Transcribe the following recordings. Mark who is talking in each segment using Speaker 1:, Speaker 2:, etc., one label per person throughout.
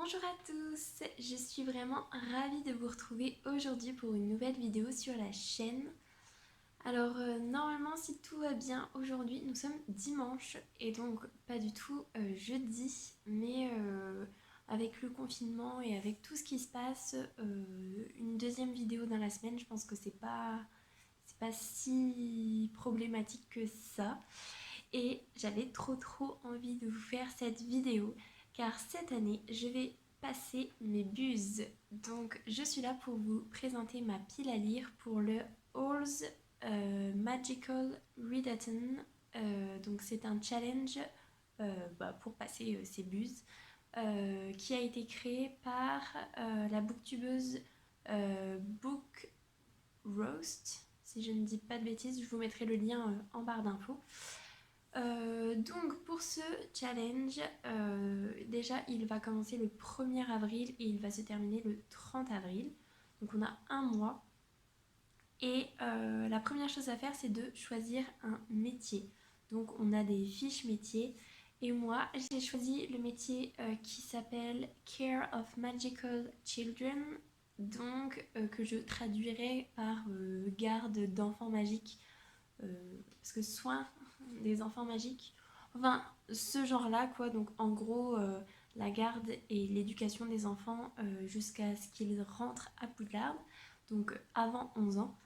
Speaker 1: Bonjour à tous, je suis vraiment ravie de vous retrouver aujourd'hui pour une nouvelle vidéo sur la chaîne. Alors normalement si tout va bien aujourd'hui nous sommes dimanche et donc pas du tout jeudi, mais avec le confinement et avec tout ce qui se passe, une deuxième vidéo dans la semaine, je pense que c'est pas si problématique que ça. Et j'avais trop envie de vous faire cette vidéo car cette année je vais passer mes buses. Donc je suis là pour vous présenter ma pile à lire pour le All's Magical Readathon. Donc c'est un challenge pour passer ses buses qui a été créé par la booktubeuse Book Roast. Si je ne dis pas de bêtises, je vous mettrai le lien en barre d'infos. Donc pour ce challenge, déjà il va commencer le 1er avril et il va se terminer le 30 avril. Donc on a un mois. Et la première chose à faire, c'est de choisir un métier. Donc on a des fiches métiers. Et moi, j'ai choisi le métier qui s'appelle Care of Magical Children. Donc que je traduirais par garde d'enfants magiques. Parce que soin des enfants magiques, enfin ce genre là quoi. Donc en gros la garde et l'éducation des enfants jusqu'à ce qu'ils rentrent à Poudlard, donc avant 11 ans.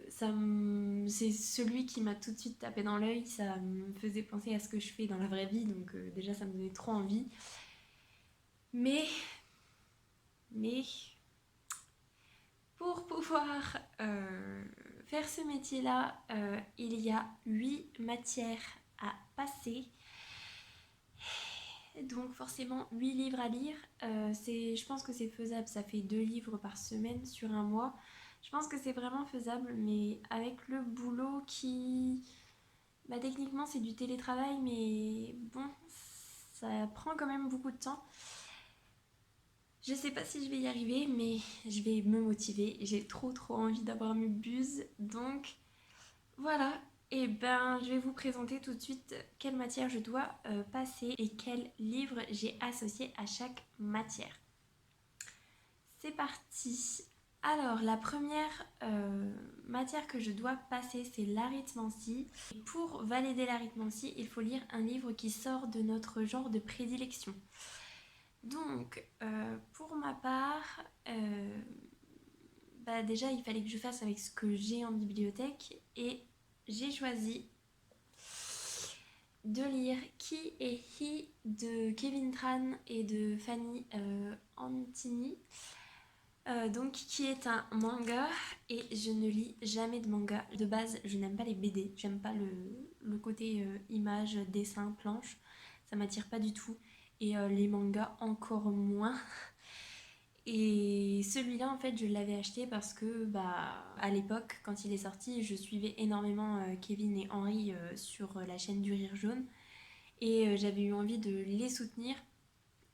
Speaker 1: C'est celui qui m'a tout de suite tapé dans l'œil, ça me faisait penser à ce que je fais dans la vraie vie, donc déjà ça me donnait trop envie. Mais pour pouvoir faire ce métier-là, il y a 8 matières à passer. Donc forcément 8 livres à lire. Je pense que c'est faisable, ça fait 2 livres par semaine sur un mois. Je pense que c'est vraiment faisable, mais avec le boulot qui... techniquement c'est du télétravail, mais bon, ça prend quand même beaucoup de temps. Je sais pas si je vais y arriver, mais je vais me motiver. J'ai trop envie d'avoir mes buses. Donc voilà. Et je vais vous présenter tout de suite quelle matière je dois passer et quel livre j'ai associé à chaque matière. C'est parti. Alors la première matière que je dois passer, c'est l'arithmancie. Pour valider l'arithmancie, il faut lire un livre qui sort de notre genre de prédilection. Donc, pour ma part, déjà il fallait que je fasse avec ce que j'ai en bibliothèque et j'ai choisi de lire Qui est He de Kevin Tran et de Fanny Antini. Donc qui est un manga et je ne lis jamais de manga. De base, je n'aime pas les BD, j'aime pas le côté image, dessin, planche, ça m'attire pas du tout. Et les mangas encore moins. Et celui-là en fait je l'avais acheté parce que à l'époque quand il est sorti je suivais énormément Kevin et Henry sur la chaîne du Rire Jaune et j'avais eu envie de les soutenir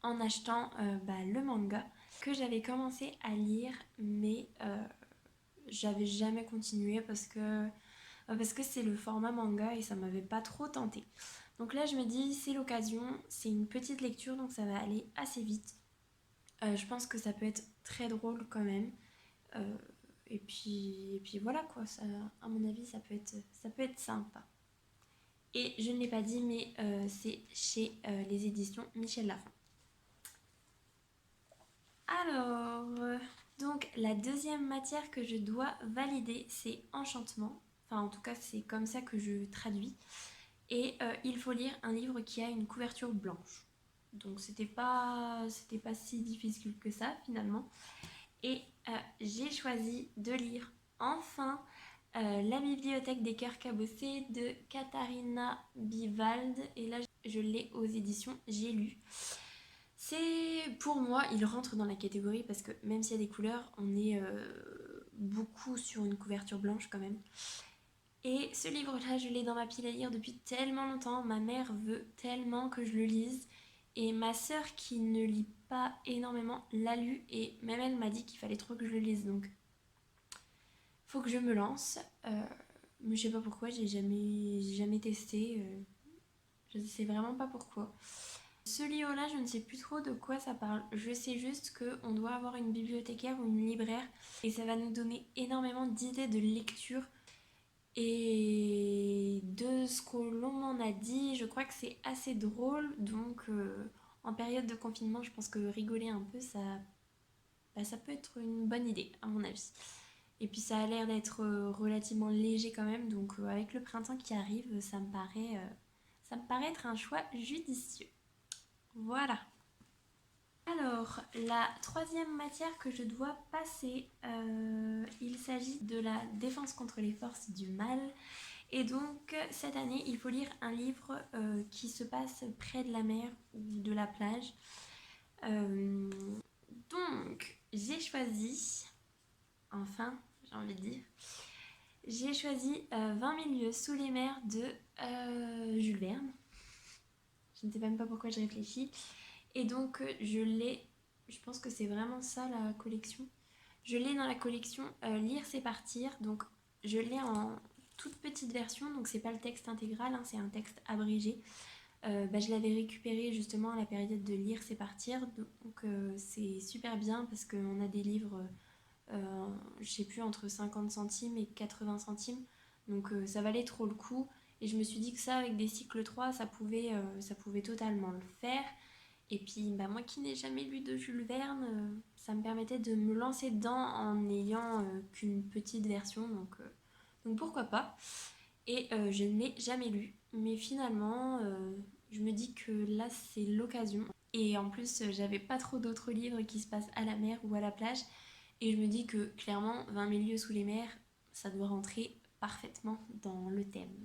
Speaker 1: en achetant le manga que j'avais commencé à lire mais j'avais jamais continué parce que c'est le format manga et ça m'avait pas trop tenté. Donc là je me dis c'est l'occasion, c'est une petite lecture donc ça va aller assez vite. Je pense que ça peut être très drôle quand même. Et puis voilà quoi, ça, à mon avis ça peut être sympa. Et je ne l'ai pas dit mais c'est chez les éditions Michel Lafon. Alors, donc la deuxième matière que je dois valider c'est enchantement. Enfin en tout cas c'est comme ça que je traduis. Et il faut lire un livre qui a une couverture blanche. Donc c'était pas si difficile que ça finalement. Et j'ai choisi de lire enfin La bibliothèque des cœurs cabossés de Katharina Bivald. Et là je l'ai aux éditions J'ai lu. C'est pour moi, il rentre dans la catégorie parce que même s'il y a des couleurs, on est beaucoup sur une couverture blanche quand même. Et ce livre-là, je l'ai dans ma pile à lire depuis tellement longtemps. Ma mère veut tellement que je le lise. Et ma sœur, qui ne lit pas énormément, l'a lu. Et même elle m'a dit qu'il fallait trop que je le lise. Donc, faut que je me lance. Mais je sais pas pourquoi, j'ai jamais testé. Je sais vraiment pas pourquoi. Ce livre-là, je ne sais plus trop de quoi ça parle. Je sais juste qu'on doit avoir une bibliothécaire ou une libraire et ça va nous donner énormément d'idées de lecture. Et de ce que l'on m'en a dit, je crois que c'est assez drôle. Donc en période de confinement, je pense que rigoler un peu, ça peut être une bonne idée à mon avis. Et puis ça a l'air d'être relativement léger quand même. Donc avec le printemps qui arrive, ça me paraît être un choix judicieux. Voilà. Alors, la troisième matière que je dois passer, il s'agit de la défense contre les forces du mal. Et donc, cette année, il faut lire un livre qui se passe près de la mer ou de la plage. Donc, j'ai choisi, enfin, j'ai envie de dire, j'ai choisi 20 000 lieues sous les mers de Jules Verne. Je ne sais même pas pourquoi je réfléchis. Et donc je pense que c'est vraiment ça la collection. Je l'ai dans la collection Lire c'est partir. Donc je l'ai en toute petite version, donc c'est pas le texte intégral, hein, c'est un texte abrégé. Je l'avais récupéré justement à la période de Lire c'est partir. Donc c'est super bien parce qu'on a des livres, je sais plus, entre 50 centimes et 80 centimes. Donc ça valait trop le coup. Et je me suis dit que ça, avec des cycles 3, ça pouvait totalement le faire. Et puis moi qui n'ai jamais lu de Jules Verne, ça me permettait de me lancer dedans en n'ayant qu'une petite version, donc pourquoi pas. Et je ne l'ai jamais lu, mais finalement je me dis que là c'est l'occasion. Et en plus j'avais pas trop d'autres livres qui se passent à la mer ou à la plage, et je me dis que clairement 20 000 lieues sous les mers, ça doit rentrer parfaitement dans le thème.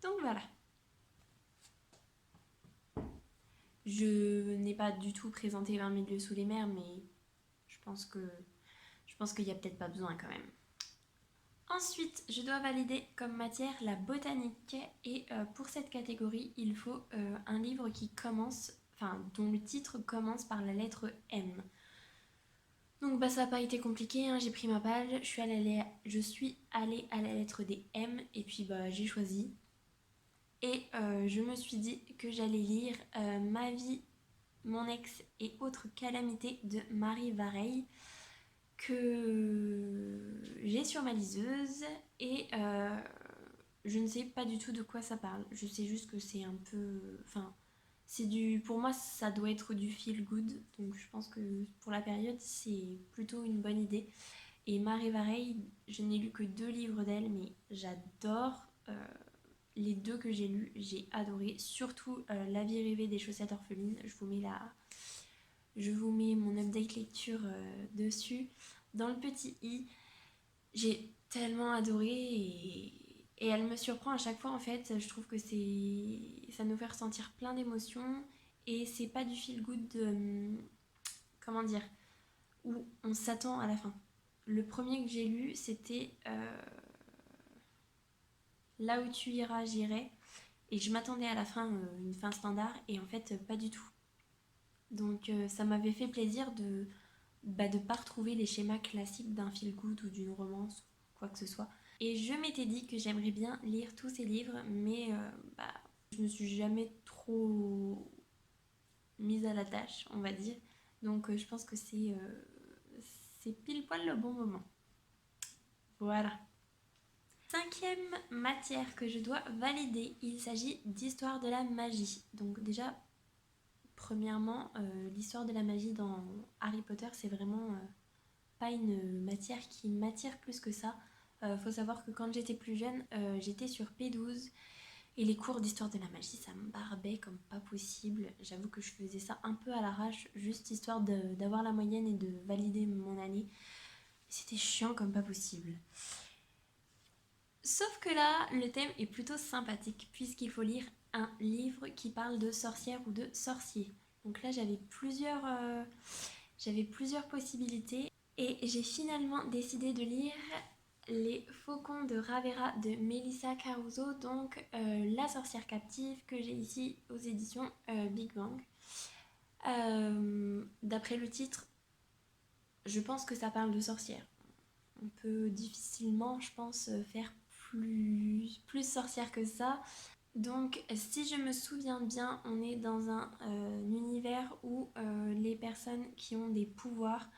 Speaker 1: Donc voilà. Je n'ai pas du tout présenté 20 000 lieues sous les mers, mais je pense qu'il n'y a peut-être pas besoin quand même. Ensuite, je dois valider comme matière la botanique, et pour cette catégorie, il faut un livre dont le titre commence par la lettre M. Donc ça n'a pas été compliqué, hein, j'ai pris ma page, je suis allée à la lettre des M et puis j'ai choisi. Et je me suis dit que j'allais lire Ma vie, mon ex et autres calamités de Marie Vareille, que j'ai sur ma liseuse. Et je ne sais pas du tout de quoi ça parle. Je sais juste que c'est un peu... pour moi, ça doit être du feel good. Donc je pense que pour la période, c'est plutôt une bonne idée. Et Marie Vareille, je n'ai lu que 2 livres d'elle, mais j'adore. Les 2 que j'ai lus, j'ai adoré. Surtout La vie rêvée des chaussettes orphelines. Je vous mets mon update lecture dessus. Dans le petit i, j'ai tellement adoré, et elle me surprend à chaque fois en fait. Je trouve que ça nous fait ressentir plein d'émotions, et c'est pas du feel good comment dire, où on s'attend à la fin. Le premier que j'ai lu, c'était Là où tu iras, j'irai. Et je m'attendais à la fin, une fin standard, et en fait, pas du tout. Donc ça m'avait fait plaisir de pas retrouver les schémas classiques d'un feel good ou d'une romance, ou quoi que ce soit. Et je m'étais dit que j'aimerais bien lire tous ces livres, mais je me suis jamais trop mise à la tâche, on va dire. Donc je pense que c'est pile poil le bon moment. Voilà. Cinquième matière que je dois valider, il s'agit d'histoire de la magie. Donc déjà, premièrement, l'histoire de la magie dans Harry Potter, c'est vraiment pas une matière qui m'attire plus que ça. Faut savoir que quand j'étais plus jeune, j'étais sur P12, et les cours d'histoire de la magie, ça me barbait comme pas possible. J'avoue que je faisais ça un peu à l'arrache, juste histoire d'avoir la moyenne et de valider mon année. C'était chiant comme pas possible. Sauf que là, le thème est plutôt sympathique, puisqu'il faut lire un livre qui parle de sorcières ou de sorciers. Donc là, j'avais plusieurs possibilités, et j'ai finalement décidé de lire Les Faucons de Ravera de Melissa Caruso, donc La sorcière captive, que j'ai ici aux éditions Big Bang. D'après le titre, je pense que ça parle de sorcières. On peut difficilement, je pense, faire plus sorcière que ça. Donc si je me souviens bien, on est dans un univers où les personnes qui ont des pouvoirs,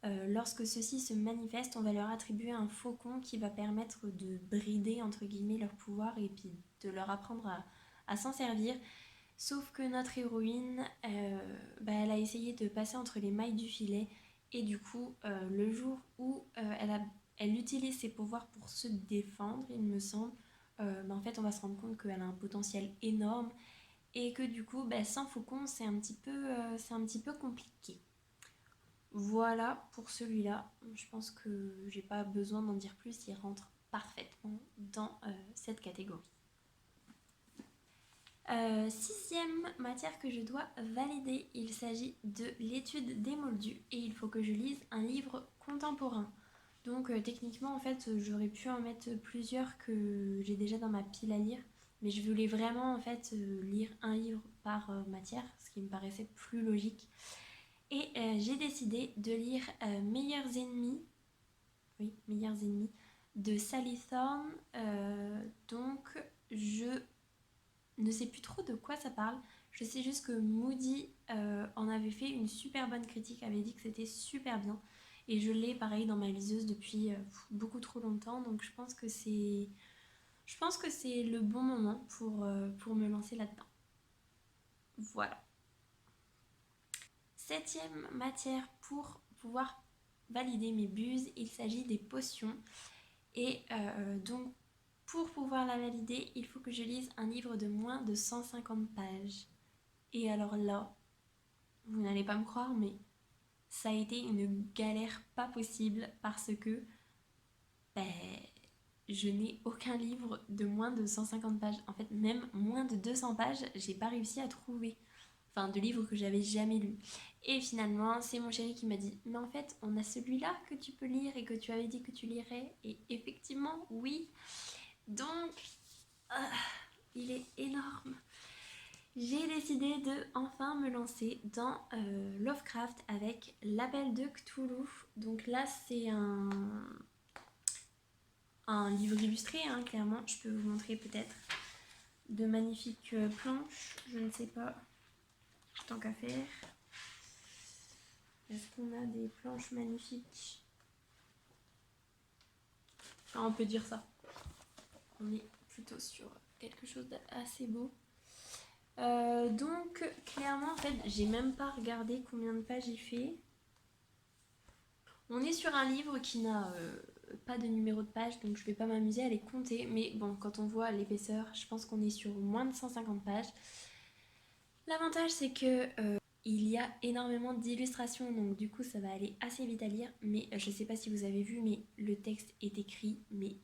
Speaker 1: lorsque ceux-ci se manifestent, on va leur attribuer un faucon qui va permettre de brider entre guillemets leur pouvoir et puis de leur apprendre à s'en servir. Sauf que notre héroïne, elle a essayé de passer entre les mailles du filet et du coup, le jour où elle utilise ses pouvoirs pour se défendre, il me semble, en fait, on va se rendre compte qu'elle a un potentiel énorme et que du coup, sans faucon, c'est un petit peu compliqué. Voilà pour celui-là. Je pense que j'ai pas besoin d'en dire plus, il rentre parfaitement dans cette catégorie. Sixième matière que je dois valider, il s'agit de l'étude des moldus et il faut que je lise un livre contemporain. Donc techniquement en fait j'aurais pu en mettre plusieurs que j'ai déjà dans ma pile à lire, mais je voulais vraiment en fait lire un livre par matière, ce qui me paraissait plus logique. Et j'ai décidé de lire Meilleurs ennemis, oui, Meilleurs ennemis de Sally Thorne. Donc je ne sais plus trop de quoi ça parle. Je sais juste que Moody en avait fait une super bonne critique, avait dit que c'était super bien. Et je l'ai pareil dans ma liseuse depuis beaucoup trop longtemps. Donc je pense que c'est le bon moment pour me lancer là-dedans. Voilà. Septième matière pour pouvoir valider mes buses, il s'agit des potions. Et donc pour pouvoir la valider, il faut que je lise un livre de moins de 150 pages. Et alors là, vous n'allez pas me croire, mais ça a été une galère pas possible parce que ben, je n'ai aucun livre de moins de 150 pages. En fait, même moins de 200 pages, j'ai pas réussi à trouver. Enfin, de livres que j'avais jamais lus. Et finalement, c'est mon chéri qui m'a dit mais en fait, on a celui-là que tu peux lire et que tu avais dit que tu lirais. Et effectivement, oui. Donc, ah, il est énorme. J'ai décidé de enfin me lancer dans Lovecraft avec L'Appel de Cthulhu. Donc là, c'est un livre illustré, hein, clairement. Je peux vous montrer peut-être de magnifiques planches. Je ne sais pas, tant qu'à faire. Est-ce qu'on a des planches magnifiques? Enfin, on peut dire ça. On est plutôt sur quelque chose d'assez beau. Donc, clairement, en fait, j'ai même pas regardé combien de pages il fait. On est sur un livre qui n'a pas de numéro de page, donc je vais pas m'amuser à les compter. Mais bon, quand on voit l'épaisseur, je pense qu'on est sur moins de 150 pages. L'avantage, c'est que il y a énormément d'illustrations, donc du coup, ça va aller assez vite à lire. Mais je sais pas si vous avez vu, mais le texte est écrit, mais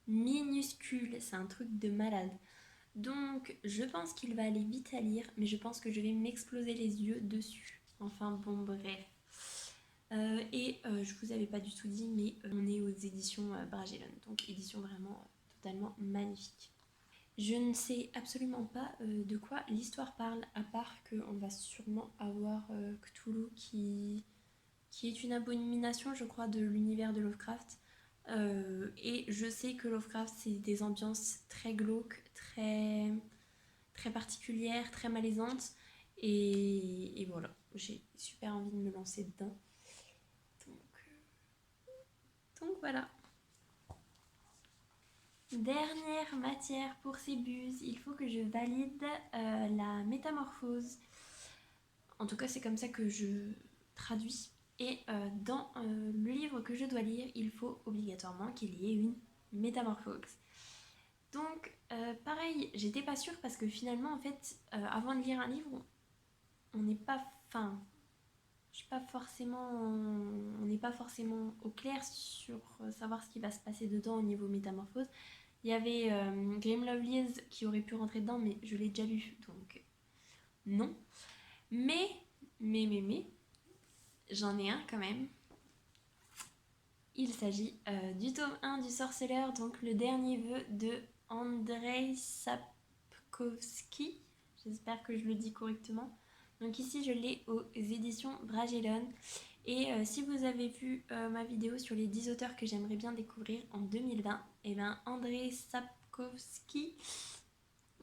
Speaker 1: minuscule. C'est un truc de malade. Donc, je pense qu'il va aller vite à lire, mais je pense que je vais m'exploser les yeux dessus. Enfin, bon, bref. Je vous avais pas du tout dit, mais on est aux éditions Bragellon, donc édition vraiment totalement magnifique. Je ne sais absolument pas de quoi l'histoire parle, à part qu'on va sûrement avoir Cthulhu qui est une abomination, je crois, de l'univers de Lovecraft. Et je sais que Lovecraft, c'est des ambiances très glauques, très particulières, très malaisantes. Et voilà, j'ai super envie de me lancer dedans. Donc voilà. Dernière matière pour ces buses, il faut que je valide la métamorphose. En tout cas, c'est comme ça que je traduis. Et dans le livre que je dois lire, il faut obligatoirement qu'il y ait une métamorphose. Donc, pareil, j'étais pas sûre parce que finalement, en fait, avant de lire un livre, on n'est pas... Enfin, on n'est pas forcément au clair sur savoir ce qui va se passer dedans au niveau métamorphose. Il y avait Grim Lovelace qui aurait pu rentrer dedans, mais je l'ai déjà lu, donc non. Mais, j'en ai un quand même. Il s'agit du tome 1 du Sorceleur, donc le dernier vœu de Andrzej Sapkowski. J'espère que je le dis correctement. Donc ici, je l'ai aux éditions Bragellon. Et si vous avez vu ma vidéo sur les 10 auteurs que j'aimerais bien découvrir en 2020, et bien Andrzej Sapkowski,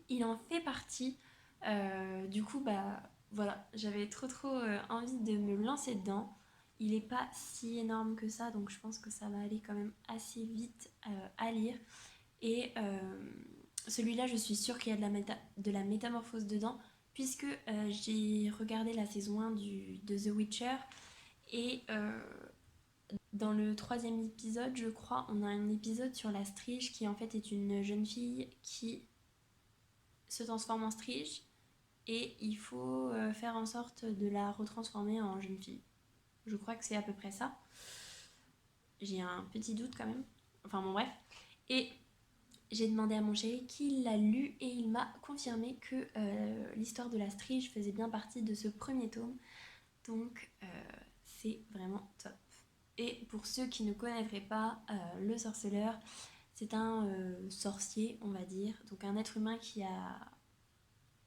Speaker 1: il en fait partie. Du coup, bah voilà, j'avais trop envie de me lancer dedans. Il est pas si énorme que ça, donc je pense que ça va aller quand même assez vite à lire. Et celui-là, je suis sûre qu'il y a de la métamorphose dedans, puisque j'ai regardé la saison 1 de The Witcher, et dans le troisième épisode, je crois, on a un épisode sur la Strige, qui en fait est une jeune fille qui se transforme en Strige, et il faut faire en sorte de la retransformer en jeune fille. Je crois que c'est à peu près ça. J'ai un petit doute quand même. Enfin bon bref. Et j'ai demandé à mon chéri qui l'a lu et il m'a confirmé que l'histoire de la Strige faisait bien partie de ce premier tome. Donc c'est vraiment top. Et pour ceux qui ne connaîtraient pas, le sorceleur, c'est un sorcier, on va dire. Donc un être humain qui a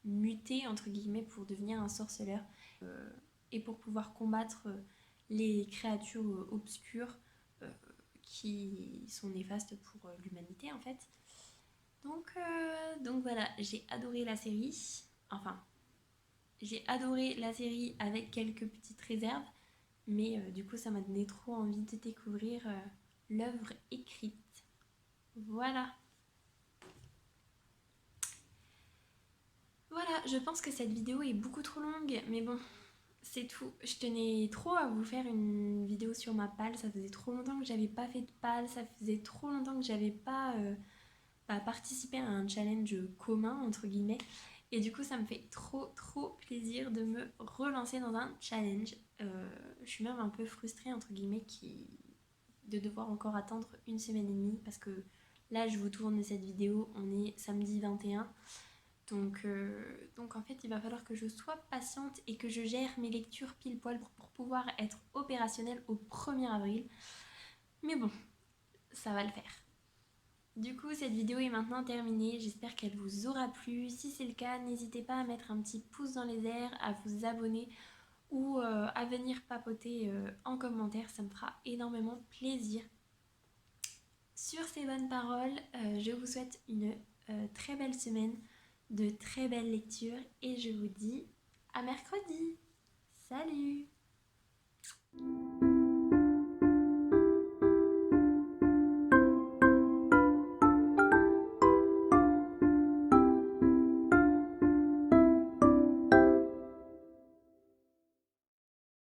Speaker 1: muté, entre guillemets, pour devenir un sorceleur. Et pour pouvoir combattre les créatures obscures qui sont néfastes pour l'humanité, en fait. Donc voilà, j'ai adoré la série. Enfin, j'ai adoré la série avec quelques petites réserves. Mais du coup, ça m'a donné trop envie de découvrir l'œuvre écrite. Voilà. Voilà, je pense que cette vidéo est beaucoup trop longue. Mais bon, c'est tout. Je tenais trop à vous faire une vidéo sur ma palle. Ça faisait trop longtemps que j'avais pas fait de palle. Ça faisait trop longtemps que j'avais pas participé à un challenge commun, entre guillemets. Et du coup, ça me fait trop plaisir de me relancer dans un challenge. Je suis même un peu frustrée, entre guillemets, de devoir encore attendre une semaine et demie. Parce que là, je vous tourne cette vidéo, on est samedi 21. Donc en fait, il va falloir que je sois patiente et que je gère mes lectures pile poil pour pouvoir être opérationnelle au 1er avril. Mais bon, ça va le faire. Du coup, cette vidéo est maintenant terminée. J'espère qu'elle vous aura plu. Si c'est le cas, n'hésitez pas à mettre un petit pouce dans les airs, à vous abonner ou à venir papoter en commentaire. Ça me fera énormément plaisir. Sur ces bonnes paroles, je vous souhaite une très belle semaine, de très belles lectures et je vous dis à mercredi.